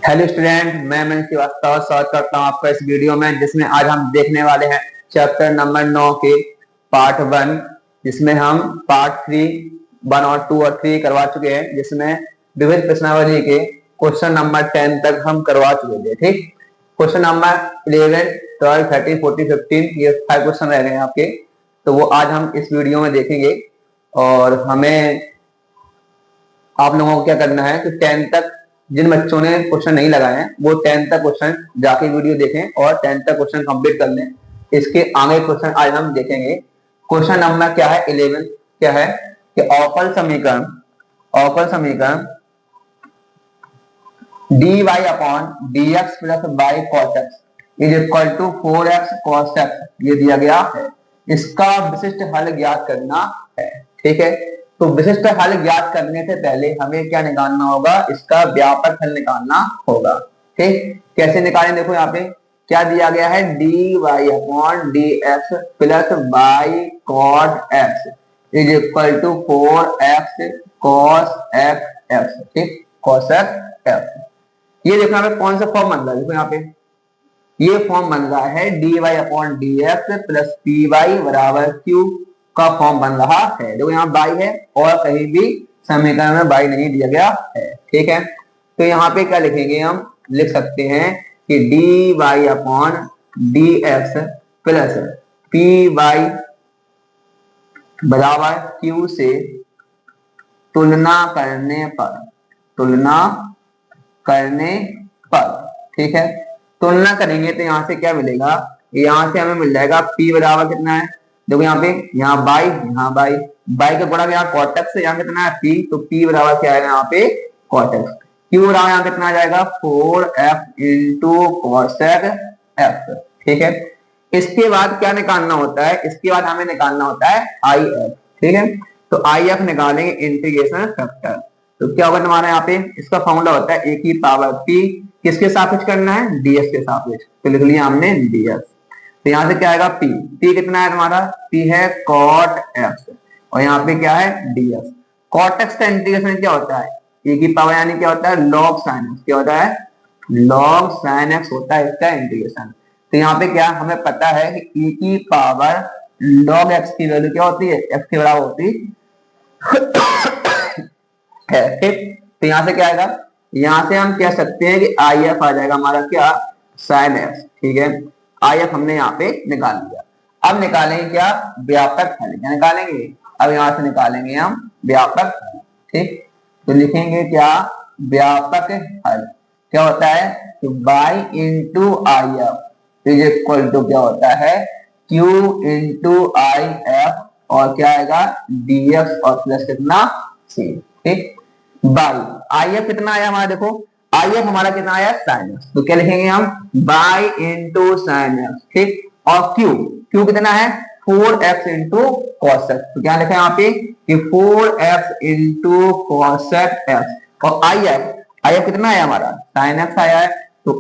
Hello student, मैं मन श्रीवास्तव स्वागत करता हूं आपका इस वीडियो में, जिसमें आज हम देखने वाले हैं चैप्टर नंबर 9 के पार्ट 1, जिसमें हम पार्ट 3 1 और 2 और 3 करवा चुके हैं, जिसमें विविध प्रश्नावली के क्वेश्चन नंबर 10 तक हम करवा चुके थे। ठीक, क्वेश्चन नंबर 11, 12, 13, 14, 15 ये 5 क्वेश्चन रह गए हैं आपके, तो वो आज हम इस वीडियो में देखेंगे। और हमें आप लोगों को क्या करना है कि 10 तक जिन बच्चों ने क्वेश्चन नहीं लगाए हैं वो 10 तक क्वेश्चन जाके वीडियो देखें और 10 तक क्वेश्चन कंप्लीट कर लें। इसके आगे क्वेश्चन आज हम देखेंगे। क्वेश्चन नंबर क्या है 11, क्या है कि अवकल समीकरण dy upon dx plus by cos x is equal to 4x cos x ये दिया गया है। इसका विशिष्ट हल ज्ञात करना है। ठीक है, तो विशिष्ट हल ज्ञात करने से पहले हमें क्या निकालना होगा, इसका व्यापक हल निकालना होगा। ठीक, कैसे निकालें, देखो यहाँ पे क्या दिया गया है, dy upon dx plus by cot x is equal to 4x cos x। ठीक, cos x ये देखो यहाँ पे कौन सा फॉर्म बन रहा है, देखो यहाँ पे ये फॉर्म बन रहा है dy upon dx plus P Y बराबर q का फॉर्म बन रहा है। देखो यहाँ बाई है और कहीं भी समीकरण में बाई नहीं दिया गया है। ठीक है, तो यहाँ पे क्या लिखेंगे, हम लिख सकते हैं कि dy upon dx plus P Y बराबर q से तुलना करने पर ठीक है, तुलना करेंगे तो यहाँ से क्या मिलेगा, यहाँ से हमें मिल जाएगा p बराबर कितना है, देखो यहाँ पे यहाँ बाई का गुणा यहाँ कॉटेक्स से यहाँ कितना है p, तो p बराबर क्या आएगा यहाँ पे कॉटेक्स। q बराबर यहाँ कितना आ जाएगा 4f इंटू कॉसेक f। ठीक है, इसके बाद क्या निकालना होता है, इसके बाद हमें निकालना होता है if। ठीक है, तो if निकालेंगे इंटीग्रेशन फैक्टर, तो क्या होगा हमारा यहाँ पे, इसका फॉर्मूला होता है a की पावर p, किसके सापेक्ष करना है, ds के सापेक्ष, तो लिख लिया हमने ds। तो यहाँ से क्या आएगा p कितना है तुम्हारा, p है cot x और यहाँ पे क्या है ds। cot x का इंटीग्रेशन क्या होता है, a की पावर यानी क्या होता है log sin x, क्या होता है log sin x होता है इसका इंटीग्रेशन। तो यहाँ पे क्या हमें पता है कि e की पावर log x की वैल्यू क्या होती है, x के बराबर होती है। ठीक, तो यहाँ से क्या आएगा, यहाँ से हम कह सकते हैं कि if आ जाएगा हमारा क्या sin x। ठीक है, if हमने यहाँ पे निकाल लिया। अब निकालेंगे क्या, व्यापक हल क्या निकालेंगे, अब यहाँ से निकालेंगे हम व्यापक हल। ठीक, तो लिखेंगे क्या व्यापक हल क्या होता है, तो by into if is equal to क्या होता है q इंटू if और क्या आएगा dx और प्लस कितना c। ठीक, बाई if कितना आया हमारा, देखो if हमारा कितना आया sin x, तो क्या लिखेंगे हम बाई इंटू sin x। ठीक, और q कितना है 4x इंटू cos x, तो क्या लिखा है यहाँ पे कि 4x इंटू cos x। और if कितना आया हमारा sin x आया है, तो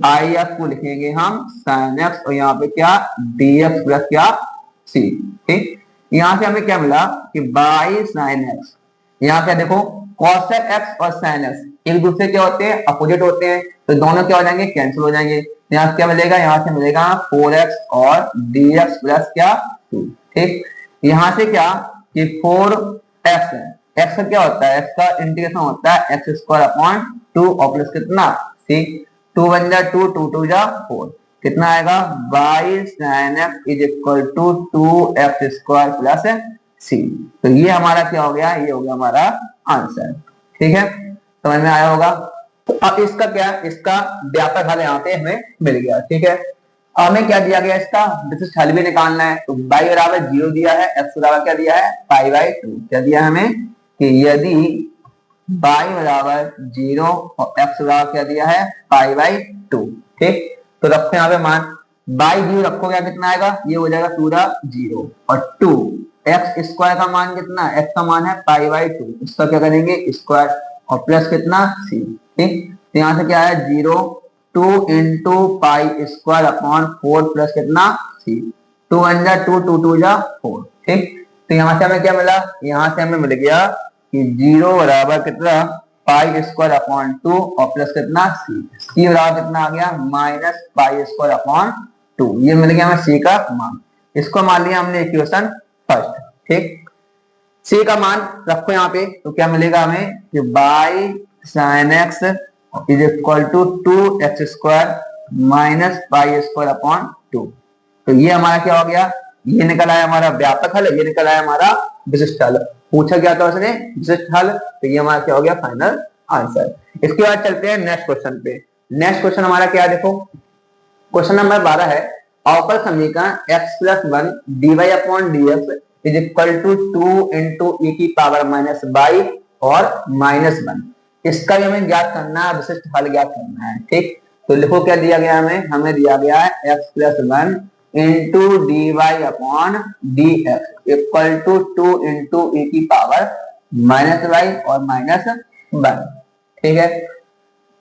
if को लिखेंगे हम sin x और यहाँ पे क्या dx प्लस क्या c। ठीक, यहाँ से हमें क्या मिला कि बाई sin x, यहाँ क्या देखो cos x और sin x एक दूसरे क्या होते हैं, अपोजिट होते हैं, तो दोनों क्या हो जाएंगे कैंसिल हो जाएंगे। यहाँ से क्या मिलेगा, यहाँ से मिलेगा 4x और dx प्लस क्या 2। ठीक, यहाँ से क्या कि 4x है, x का क्या होता है, x का इंटीग्रेशन होता है x स्क्वायर अपॉन 2 और प्लस कितना c, 2 1 जा 2, 2 2 जा 4, कितना आएगा by sin x is equal to 2x square plus c। तो ये हमारा क्या हो गया, ये हो गया हमारा आंसर। ठीक है, समझ में आया होगा। अब इसका क्या, इसका व्यापक हल यहाँ पे हमें मिल गया। ठीक है, हमें क्या दिया गया, इसका विशिष्ट हल भी निकालना है, तो y बराबर 0 दिया है, x बराबर क्या दिया है पाई बाई 2, क्या दिया हमें कि यदि y बराबर 0 और x बराबर क्या दिया है पाई बाई 2। ठीक, तो रखो यहाँ पे मान बाई 0 रखो, क्या कितना आएगा, ये हो जाएगा पूरा 0 और 2 x स्क्वायर का मान कितना, x का मान है पाई बाई 2, इसका क्या करेंगे स्क्वायर और प्लस कितना c। ठीक, तो यहाँ से क्या है 0 2 into pi square upon 4 plus कितना c, 2 1 जा 2, 2 2 जा 4। ठीक, तो यहाँ से हमें क्या मिला, यहाँ से हमें मिल गया कि 0 बराबर कितना पाई स्क्वायर अपॉन 2 और प्लस कितना सी बराबर कितना आ गया माइनस पाई स्क्वायर अपॉन 2। ये मिल गया हमें सी का मान। इसको मान लिया हमने इक्वेशन फर्स्ट। ठीक, सी का मान रखो यहाँ पे, तो क्या मिलेगा हमें कि by sine X is equal to 2x square minus pi square upon 2। तो ये हमारा क्या हो गया, ये निकल आया हमारा व्यापक हल, ये निकल आया हमारा विशिष्ट हल। पूछा गया था उसने विशिष्ट हल, तो ये हमारा क्या हो गया फाइनल आंसर। इसके बाद चलते हैं नेक्स्ट क्वेश्चन पे। नेक्स्ट क्वेश्चन हमारा क्या है, देखो क्वेश्चन नंबर 12 है, अवकल समीकरण x plus 1 dy upon dx is equal to 2 into e की पावर माइनस बाई और माइनस 1। इसका भी हमें ज्ञात करना है, विशिष्ट हल ज्ञात करना है। ठीक, तो लिखो क्या दिया गया हमें दिया गया है x plus 1 into D Y upon D X equal to 2 into e की पावर माइनस वाई और माइनस 1। ठीक है,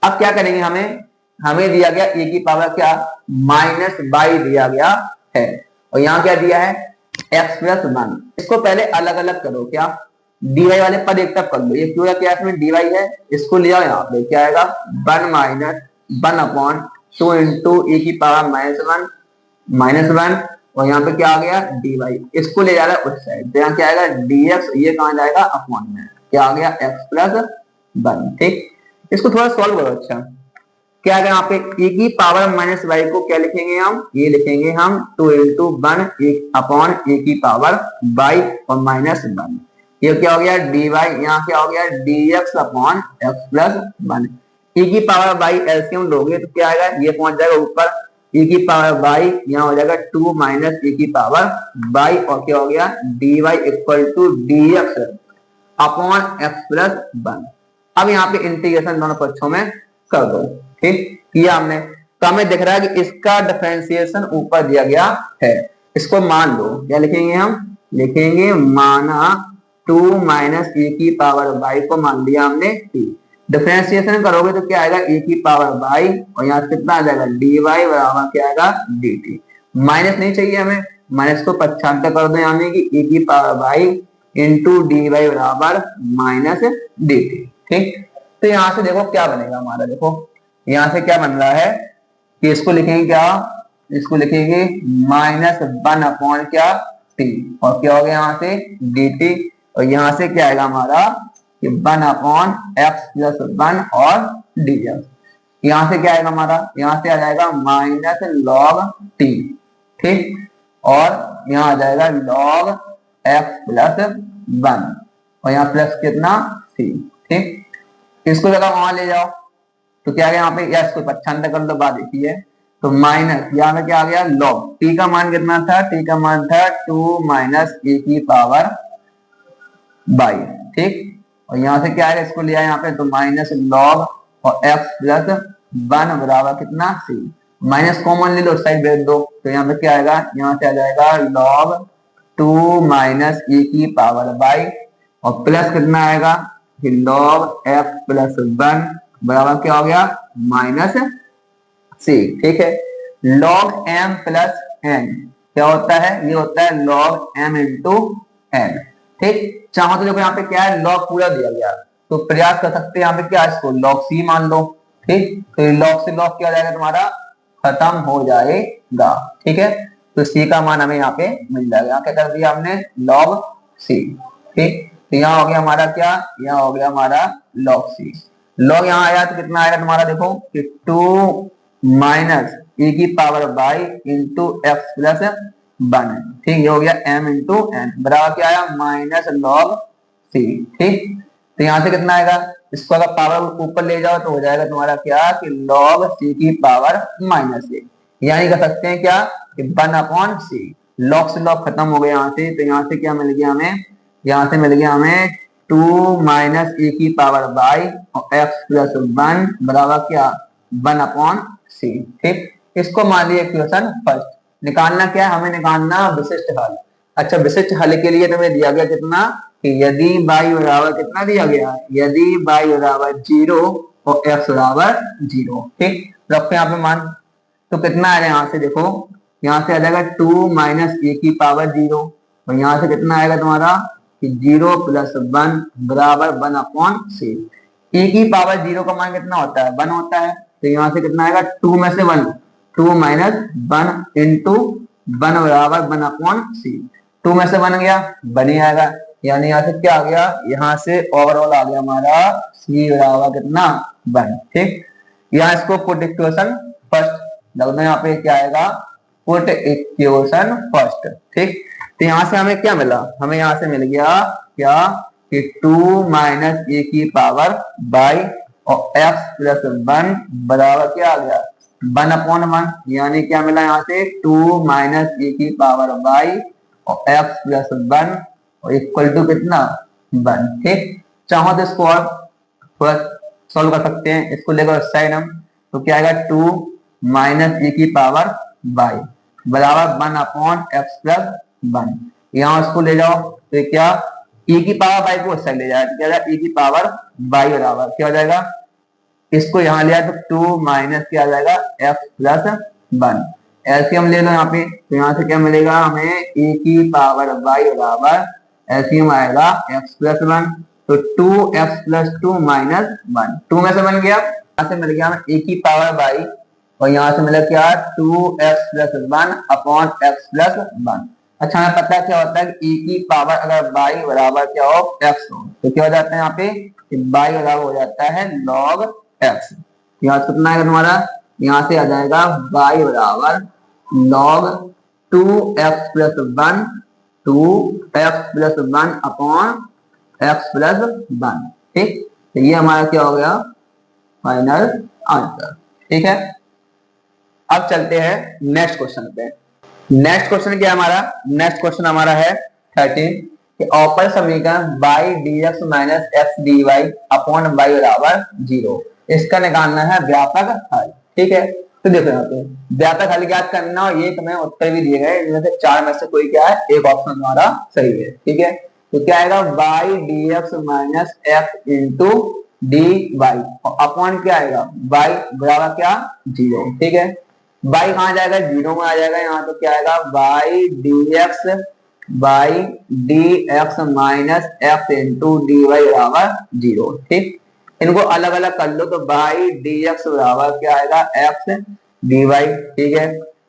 अब क्या करेंगे, हमें दिया गया e की पावर क्या माइनस बाई दिया गया है, और यहाँ क्या दिया है x प्लस 1। इसको पहले अलग अलग करो, क्या dy वाले पद एक तरफ कर लो, ये पूरा क्या इसमें dy है, इसको ले आओ यहाँ पे, क्या आएगा 1 माइनस 1 अपॉन 2 इंटू e की पावर माइनस 1 और यहाँ पे क्या आ गया dy। इसको ले जा रहा है उस साइड, तो यहाँ क्या आएगा dx, ये कहाँ जाएगा अपॉन में, क्या आ गया x प्लस 1। ठीक, इसको थोड़ा सॉल्व करो। अच्छा, क्या है यहाँ पे e की पावर माइनस वाई को क्या लिखेंगे ये लिखेंगे हम 2 इंटू 1 अपॉन e की पावर वाई और माइनस 1। ये क्या हो गया dy, यहाँ क्या हो गया dx upon x plus 1। e की पावर वाई एलसीएम लोगे तो क्या आएगा, ये पहुंच जाएगा ऊपर, e की पावर वाई यहाँ हो जाएगा 2 माइनस e की पावर वाई और क्या हो गया dy equal to dx upon x plus 1। अब यहाँ पे इंटीग्रेशन दोनों पक्षों में कर दो। ठीक, किया हमने, तो हमें दिख रहा है कि इसका डिफरेंशिएशन ऊपर दिया गया है, इसको मान लो। क्या लिखेंगे लिखेंगे माना 2 माइनस e की पावर y को मान लिया हमने t। डिफरेंशिएशन करोगे तो क्या आएगा e की पावर y और यहाँ कितना आ जाएगा dy बराबर क्या आएगा dt। माइनस नहीं चाहिए हमें, माइनस को पक्षांतर कर दो, यानी कि e की पावर y इंटू dy बराबर माइनस dt। ठीक, तो यहाँ से देखो क्या बनेगा हमारा, देखो यहाँ से क्या बन रहा है कि इसको लिखेंगे क्या, इसको लिखेंगे माइनस 1 अपॉन क्या t और क्या हो गया यहाँ से dt, और यहाँ से क्या आएगा हमारा 1 अपॉन x प्लस 1 और dx। यहाँ से क्या आएगा हमारा, यहाँ से आ जाएगा माइनस लॉग t। ठीक, और यहाँ आ जाएगा लॉग x प्लस 1 और यहाँ प्लस कितना c। ठीक, इसको जगह वहां ले जाओ तो क्या आ गया यहाँ पे, या इसको पक्षांतर कर लो, बात देखिए, तो माइनस यहाँ पे क्या आ गया लॉग t का मान कितना था, t का मान था 2 माइनस e की पावर बाई। ठीक, और यहाँ से क्या है इसको लिया यहाँ पे, तो माइनस लॉग और x प्लस 1 बराबर कितना c। माइनस कॉमन ले लो, साइड भेज दो, तो यहाँ पे क्या आएगा, यहाँ से आ जाएगा लॉग 2 माइनस e की पावर बाई और प्लस कितना आएगा लॉग x प्लस 1 बराबर क्या हो गया माइनस c। ठीक है, log m प्लस n क्या होता है, ये होता है log m इंटू n। ठीक, चाहो तो देखो यहाँ पे क्या है log पूरा दिया गया, तो प्रयास कर सकते हैं यहाँ पे क्या इसको log c मान लो। ठीक, तो log से log क्या हो जाएगा तुम्हारा खत्म हो जाएगा। ठीक है, तो c का मान हमें यहाँ पे मिल जाएगा, यहाँ क्या कर दिया हमने log c। ठीक, तो यहाँ हो गया हमारा क्या, यहाँ हो गया हमारा log c। log यहाँ आया तो कितना आएगा तुम्हारा, देखो कि 2 माइनस e की power by into x plus 1। ठीक, ये हो गया m इंटू n बराबर क्या आया माइनस लॉग c। ठीक, तो यहाँ से कितना आएगा, इसको अगर पावर ऊपर ले जाओ तो हो जाएगा तुम्हारा क्या कि लॉग c की पावर माइनस a, यानी कर सकते हैं क्या कि 1 अपॉन c। लॉग से लॉग खत्म हो गया यहाँ से, तो यहाँ से क्या मिल गया हमें, यहाँ से मिल गया हमें 2 माइनस e की पावर बाई और x प्लस 1 बराबर क्या 1 अपॉन c। ठीक, इसको मान लिया इक्वेशन फर्स्ट। निकालना क्या है, हमें निकालना विशिष्ट हल। अच्छा, विशिष्ट हल के लिए तुम्हें दिया गया कितना कि यदि y बराबर कितना दिया गया, यदि y बराबर 0 और x बराबर 0। ठीक, रखो यहाँ पे मान, तो कितना आएगा यहाँ से, देखो यहाँ से आ जाएगा 2 माइनस e की पावर 0 और यहाँ से कितना आएगा तुम्हारा कि 0 प्लस 1 बराबर 1 अपॉन c। e की पावर 0 का मान कितना होता है, 1 होता है। तो यहाँ से कितना आएगा, 2 में से 1, 2 माइनस 1 इंटू 1 बराबर 1 अपॉन सी। 2 में से 1 गया, 1 ही आएगा। यानी यहाँ से क्या आ गया, यहाँ से ओवरऑल आ गया हमारा सी बराबर कितना, 1। ठीक, यहाँ इसको पुट इक्वेशन फर्स्ट लग दो। यहाँ पे क्या आएगा, पुट इक्वेशन फर्स्ट। ठीक, तो यहाँ से हमें क्या मिला, हमें यहाँ से मिल गया क्या कि 2 माइनस ए की पावर बाई और एक्स प्लस 1 बराबर क्या आ गया, 1 अपॉन 1। यानी क्या मिला यहाँ से, 2 माइनस ए की पावर बाई और एक्स प्लस 1 और इक्वल टू कितना, 1। ठीक, चाहो तो इसको और थोड़ा सॉल्व कर सकते हैं, इसको लेकर साइड हम, तो क्या आएगा, 2 माइनस ए की पावर बाई बराबर 1 अपॉन एक्स प्लस 1। यहाँ उसको ले जाओ तो क्या, e की पावर बाई को उस साइड ले जाए, क्या जाएगा, e की पावर बाई बराबर क्या हो जाएगा, इसको यहाँ ले आए तो 2 माइनस क्या आ जाएगा, एक्स प्लस 1। एलसीएम ले लो यहाँ पे, तो यहाँ से क्या मिलेगा हमें, e की पावर बाई बराबर एलसीएम आएगा एक्स प्लस 1, तो 2x प्लस 2 माइनस 1, 2 में से बन गया, यहाँ से मिल गया हमें e की पावर बाई और यहाँ से मिला क्या, 2x plus 1 upon x plus 1। अच्छा, हमें पता है क्या होता है कि e की पावर अगर बाई बराबर क्या हो, x हो, तो क्या हो जाता है यहाँ पे, बाई बराबर हो जाता है log x। यहाँ कितना है तुम्हारा, यहाँ से आ जाएगा बाई बराबर log 2x plus 1, 2x plus 1 upon x plus 1। ठीक, तो ये हमारा क्या हो गया, फाइनल आंसर। ठीक है, अब चलते हैं नेक्स्ट क्वेश्चन पे। नेक्स्ट क्वेश्चन क्या है हमारा, नेक्स्ट क्वेश्चन हमारा है 13 कि अपर समीकरण y dx minus x dy upon y बराबर 0, इसका निकालना है व्यापक हल। ठीक है, तो देखो यहाँ पे व्यापक हल ज्ञात करना और ये तुम्हें उत्तर भी दिए गए, इनमें से 4 में से कोई क्या है, एक ऑप्शन तुम्हारा सही है। ठीक है, तो क्या आएगा, y dx minus x into dy और अपॉन क्या आएगा, y बराबर क्या, 0। ठीक है, y कहाँ जाएगा, 0 में आ जाएगा यहाँ, तो क्या आएगा, y dx minus x into dy बराबर 0। ठीक, इनको अलग अलग कर लो, तो y dx बराबर क्या आएगा, x dy। ठीक है,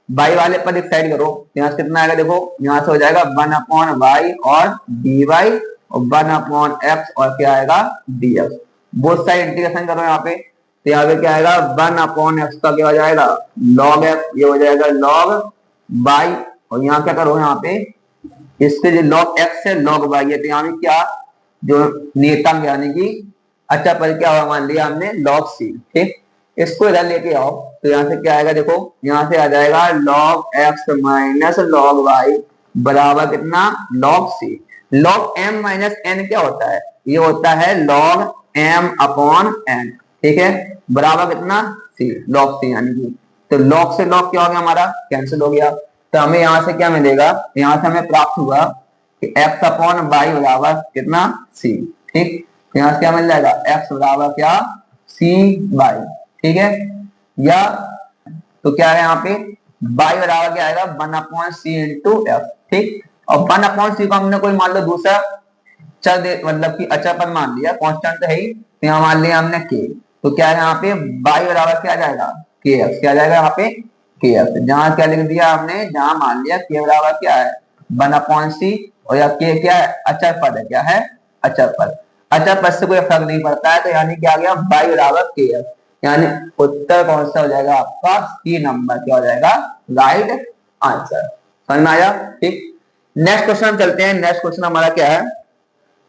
y वाले पर एक साइड करो, यहाँ से कितना आएगा, देखो यहाँ से हो जाएगा 1 अपॉन y और dy और 1 अपॉन x और क्या आएगा, dx। बोथ साइड इंटीग्रेशन करो यहाँ पे, तो यहाँ पे क्या आएगा, 1 अपॉन एक्स का क्या हो जाएगा, log x, ये हो जाएगा log y और यहाँ क्या करो, यहाँ पे इसके जो log x है log y है, तो यहाँ पे क्या, जो नियतांक यानी कि अच्छा पर क्या हुआ, मान लिया हमने log c। ठीक, इसको इधर लेके आओ, तो यहाँ से क्या आएगा, देखो यहाँ से आ जाएगा log x minus log y बराबर कितना, log c। log m minus n क्या होता है, ये होता है log m अपॉन n। ठीक है, बराबर कितना, c, log c यानी कि, तो log से log क्या हो गया हमारा, कैंसिल हो गया। तो हमें यहाँ से क्या मिलेगा, यहाँ से हमें प्राप्त हुआ कि x अपॉन y बराबर कितना, c। ठीक, यहाँ से क्या मिल जाएगा, x बराबर क्या, c बाई। ठीक है, या तो क्या है यहाँ पे, y बराबर क्या आएगा, 1 अपॉन c इंटू f। ठीक, और 1 अपॉन c को हमने कोई मान लो दूसरा चल दे, मतलब कि अचर पर मान लिया, कांस्टेंट है ही, तो यहाँ मान लिया हमने k, तो क्या है यहाँ पे y बराबर क्या जाएगा, kx, क्या जाएगा यहाँ पे kx। जहां क्या लिख दिया हमने, जहां मान लिया k बराबर क्या है, 1 अपॉन c और या k क्या है, अचर पद है, क्या है, अचर पद। अचर पद से कोई फर्क नहीं पड़ता है, तो यानी क्या आ गया, y बराबर kx, यानी उत्तर कौन सा हो जाएगा आपका, सी नंबर क्या हो जाएगा, राइट आंसर। समझ में आया। ठीक, नेक्स्ट क्वेश्चन हम चलते हैं। नेक्स्ट क्वेश्चन हमारा क्या है,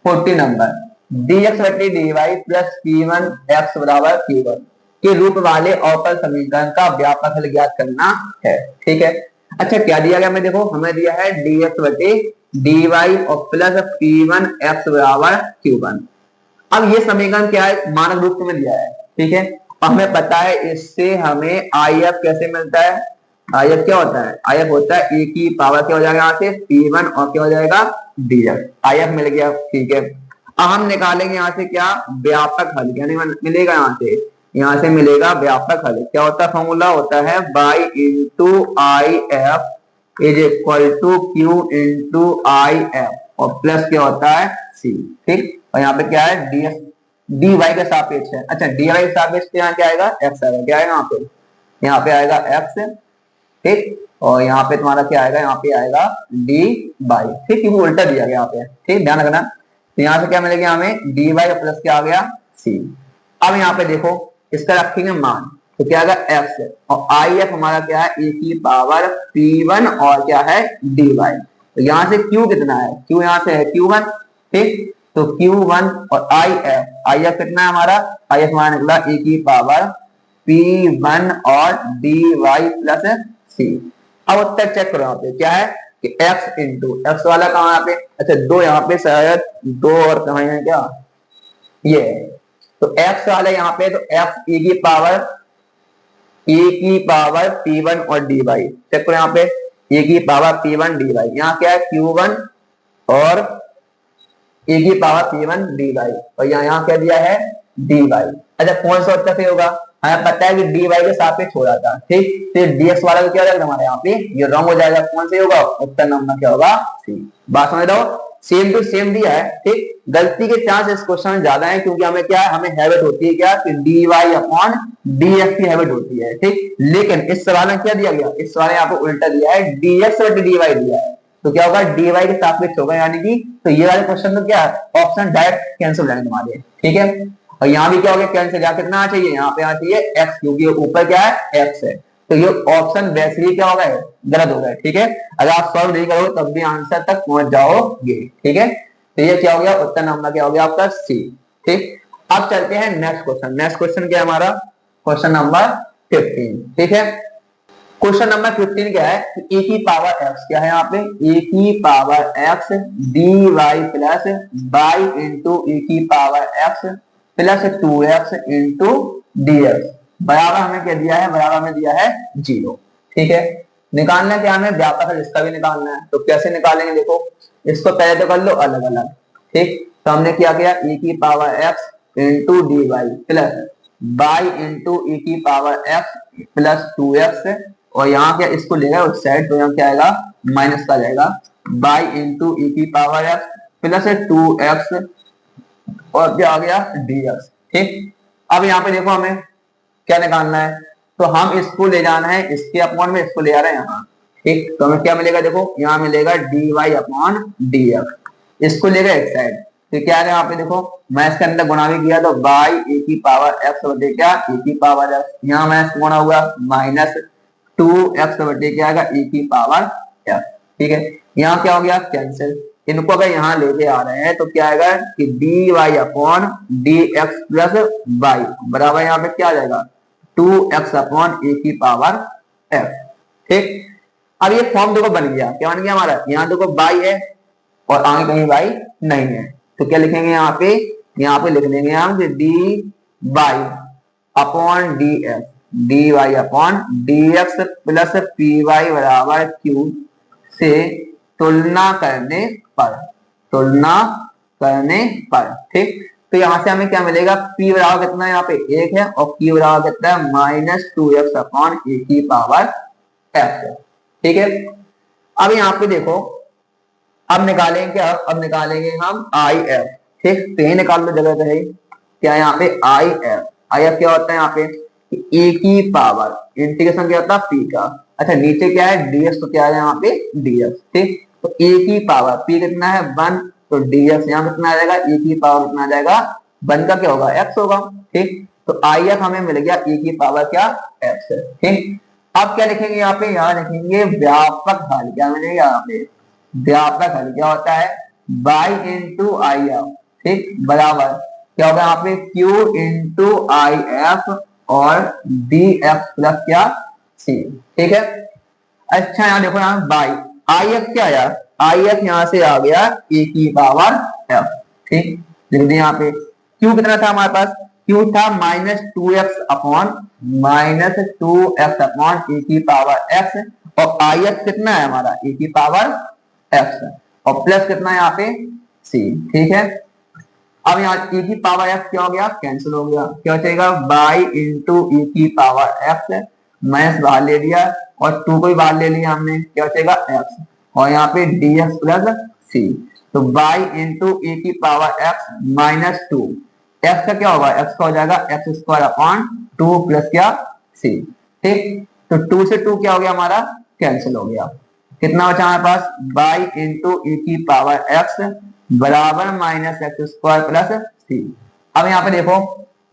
40 नंबर, dx बटे dy प्लस p1 x बराबर q1 के रूप वाले अवकल समीकरण का व्यापक हल ज्ञात करना है। ठीक है, अच्छा क्या दिया गया, हमें देखो हमें दिया है dx बटे dy और प्लस p1 x बराबर q1। अब ये समीकरण क्या है, मानक रूप में दिया है। ठीक है, हमें पता है इससे हमें IF कैसे मिलता है, IF क्या होता है, IF होता है e की पावर क्या हो जाएगा यहाँ से p1 और क्या हो जाएगा dx, IF मिल गया। ठीक है, अब हम निकालेंगे यहाँ से क्या, व्यापक हल, यानी मिलेगा यहाँ से मिलेगा व्यापक हल। क्या होता है, फॉर्मूला होता है y into IF is equal to q into IF और प्लस क्या होता है c। ठीक, और यहाँ पे क्या है dx डी वाई के सापेक्ष है। अच्छा डी वाई के सापेक्ष तो यहाँ क्या आएगा, एक्स आएगा। क्या आएगा यहाँ पे आएगा एक्स, ठीक। और यहाँ पे तुम्हारा क्या आएगा, यहाँ पे आएगा डी वाई, ठीक, क्योंकि उल्टा दिया गया यहाँ पे, ठीक, ध्यान रखना। तो यहाँ से क्या मिलेगा हमें, डी वाई प्लस क्या आ गया सी। अब यहाँ पे देखो इसका रखेंगे मान, तो क्या आएगा एक्स, और आई एफ हमारा क्या है ए की पावर पी वन और क्या है डी वाई। तो यहाँ से क्यू कितना है, क्यू यहाँ से है क्यू वन, ठीक। तो क्यू वन और आई एफ कितना है हमारा, आई एफ हमारा निकला ए की पावर पी वन और डी वाई प्लस सी। अब उत्तर चेक करो यहाँ पे क्या है कि x इंटू एक्स वाला कहाँ यहाँ पे, अच्छा दो यहाँ पे शायद दो और कहाँ है क्या, ये तो x वाला यहाँ पे, तो x e की पावर p1 और dy, चेक करो यहाँ पे e की पावर p1 dy, यहाँ क्या है q1 और e की पावर p1 dy, और यहाँ क्या दिया है dy। अच्छा कौन सा उत्तर सही होगा, हमें पता है कि dy के सापेक्ष हो जाता है, ठीक। तो dx वाला तो क्या हो जाएगा हमारे यहाँ पे, ये रॉन्ग हो जाएगा। कौन सही होगा, उत्तर नंबर क्या होगा सी। बात समझ रहे, सेम टू सेम दिया है, ठीक। गलती के चांस इस क्वेश्चन में ज्यादा है, क्योंकि हमें क्या है, हमें हैबिट होती है क्या कि dy अपॉन dx की हैबिट होती है, ठीक। लेकिन इस सवाल में क्या दिया गया, इस सवाल में यहाँ पे उल्टा दिया है, dx और dy दिया है, तो क्या होगा dy के सापेक्ष होगा, यानी कि तो ये वाले क्वेश्चन तो क्या है ऑप्शन डायरेक्ट कैंसिल हो जाएंगे तुम्हारे, ठीक है। और यहाँ भी क्या हो गया कैंसिल, यहाँ कितना आना चाहिए, यहाँ पे आना चाहिए x, क्योंकि ऊपर क्या है x है, तो ये ऑप्शन वैसे ही क्या हो गया गलत हो गया, ठीक है। अगर आप सॉल्व नहीं करोगे तब भी आंसर तक पहुंच जाओगे, ठीक है। तो ये क्या हो गया, उत्तर नंबर क्या हो गया आपका सी, ठीक। अब चलते हैं नेक्स्ट क्वेश्चन। नेक्स्ट क्वेश्चन क्या है हमारा, क्वेश्चन नंबर 15, ठीक है। क्वेश्चन नंबर 15 क्या है, ए की पावर एक्स क्या है यहाँ पे, ए की power x D y plus by into A की power x plus 2x into d x बराबर हमें क्या दिया है, बराबर हमें दिया है 0, ठीक है। निकालना क्या हमें, व्यापक है जिसका भी निकालना है, तो कैसे निकालेंगे, देखो इसको पहले तो कर लो अलग अलग, ठीक। तो हमने क्या किया, ए की power x into D y plus by into A की पावर एक्स प्लस 2x, और यहाँ क्या इसको लेगा उस साइड, तो यहाँ क्या आएगा माइनस का जाएगा, बाई इंटू ए की पावर एक्स प्लस 2x और क्या आ गया dx, ठीक। अब यहाँ पे देखो हमें क्या निकालना है, तो हम इसको ले जाना है इसके अपॉन में, इसको ले आ रहे हैं यहाँ, ठीक। तो हमें क्या मिलेगा, देखो यहाँ मिलेगा dy अपॉन dx, इसको लेगा एक साइड, तो क्या है यहाँ पे देखो मैं इसके अंदर गुणा भी किया, तो बाई ए की पावर x बटे क्या ए की पावर x, यहाँ मैं गुणा हुआ माइनस 2x बटे क्या आएगा ए की पावर x, ठीक है। यहाँ क्या हो गया कैंसिल, इनको अगर यहाँ लेके आ रहे हैं तो क्या आएगा कि D Y upon D X plus Y बराबर यहाँ पे क्या आ जाएगा 2x अपॉन ए की पावर f, ठीक। अब ये फॉर्म देखो बन गया, क्या बन गया हमारा, यहाँ देखो बाई है और आगे कहीं बाई नहीं है, तो क्या लिखेंगे यहाँ पे लिख लेंगे हम D Y upon D X, D Y upon D X plus P Y बराबर क्यू से तुलना करने पर, ठीक। तो यहां से हमें क्या मिलेगा, p बराबर कितना है यहाँ पे 1 है और q बराबर कितना है माइनस 2x अपॉन ए की पावर f, ठीक है। अब यहाँ पे देखो अब निकालेंगे क्या, अब निकालेंगे हम आई एफ, ठीक। तो ये निकाल लो जगह पे है क्या, यहाँ पे आई एफ क्या होता है यहाँ पे ए की पावर इंटीग्रेशन क्या होता है p का, अच्छा नीचे क्या है dx, तो क्या है यहाँ पे dx, ठीक। तो a की पावर p कितना है 1, तो dx यहाँ कितना आ जाएगा a की पावर कितना आ जाएगा 1 का क्या होगा x होगा, ठीक। तो आई एफ हमें मिल गया a की पावर क्या x है, ठीक। अब क्या लिखेंगे यहाँ लिखेंगे व्यापक हल, क्या मिलेगा यहाँ पे व्यापक हल क्या होता है बाई इंटू आई एफ, ठीक, बराबर क्या होगा यहाँ पे q इंटू आई एफ और डी एफ प्लस क्या सी, ठीक है। अच्छा यहाँ देखो यहाँ बाई आई एफ क्या आया, आई एफ यहाँ से आ गया ए की पावर एफ, ठीक। लिख दिया यहाँ पे क्यू कितना था हमारे पास, क्यू था माइनस 2x अपॉन ए की पावर एक्स, और आई एफ कितना है हमारा ए की पावर एक्स, और प्लस कितना है यहाँ पे सी, ठीक है। अब यहाँ e की पावर x क्या हो गया कैंसिल हो गया, क्या बचेगा बाई इंटू e की पावर x, माइनस बाहर ले लिया और 2 को भी बाहर ले लिया हमने, क्या बचेगा x, और यहाँ पे dx प्लस c, तो बाई इंटू e की पावर x माइनस 2 एक्स का क्या होगा, एक्स का हो जाएगा एक्स स्क्वायर अपॉन 2 प्लस क्या सी। ठीक, तो 2 से 2 क्या हो गया हमारा, कैंसिल हो गया। कितना बचा हमारे पास, बाई इंटू ई की पावर एक्स बराबर माइनस एक्स स्क्वायर प्लस सी। अब यहाँ पे देखो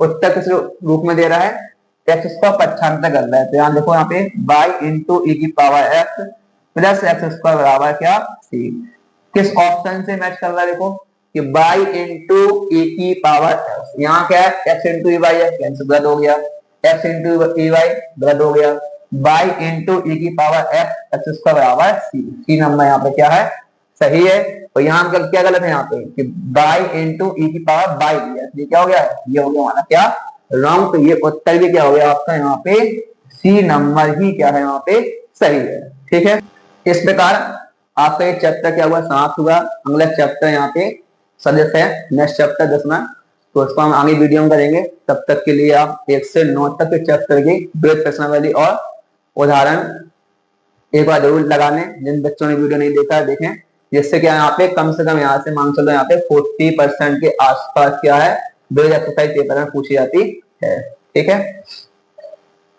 उत्तर किस रूप में दे रहा है, एक्स स्क्वायर पक्षांतर कर रहा है, तो यहाँ देखो यहाँ पे बाई इंटू ई की power x plus x square बराबर क्या सी। किस ऑप्शन से मैच कर रहा है, देखो कि बाई इंटू ई की पावर एक्स, यहाँ क्या है एक्स इंटू ई वाई है, कैंसिल गलत हो गया, एक्स इंटू ई वाई गलत हो गया, बाई इंटू ई की पावर एक्स एक्स स्क्वायर बराबर सी। सी नंबर यहाँ पे क्या है, सही है। और यहाँ क्या गलत है यहाँ पे कि बाई इंटू ई की पावर बाई दिया, ये क्या हो गया, ये हो गया हमारा क्या रॉन्ग। तो ये उत्तर भी क्या हो गया आपका यहाँ पे सी नंबर ही क्या है यहाँ पे सही है। ठीक है, इस प्रकार आपका ये चैप्टर क्या हुआ, समाप्त हुआ। अगला चैप्टर यहाँ पे सदस्य है, नेक्स्ट चैप्टर 10वां, तो उसको हम आगे वीडियो में करेंगे। तब तक के लिए आप 1 से 9 तक के चैप्टर की ब्रेक प्रश्नावली और उदाहरण एक बार जरूर लगा लें। जिन बच्चों ने वीडियो नहीं देखा है देखें, जिससे क्या यहाँ पे कम से कम यहाँ से मान चलो यहाँ पे 40% के आसपास क्या है बेस एक्सरसाइज पेपर में पूछी जाती है। ठीक है।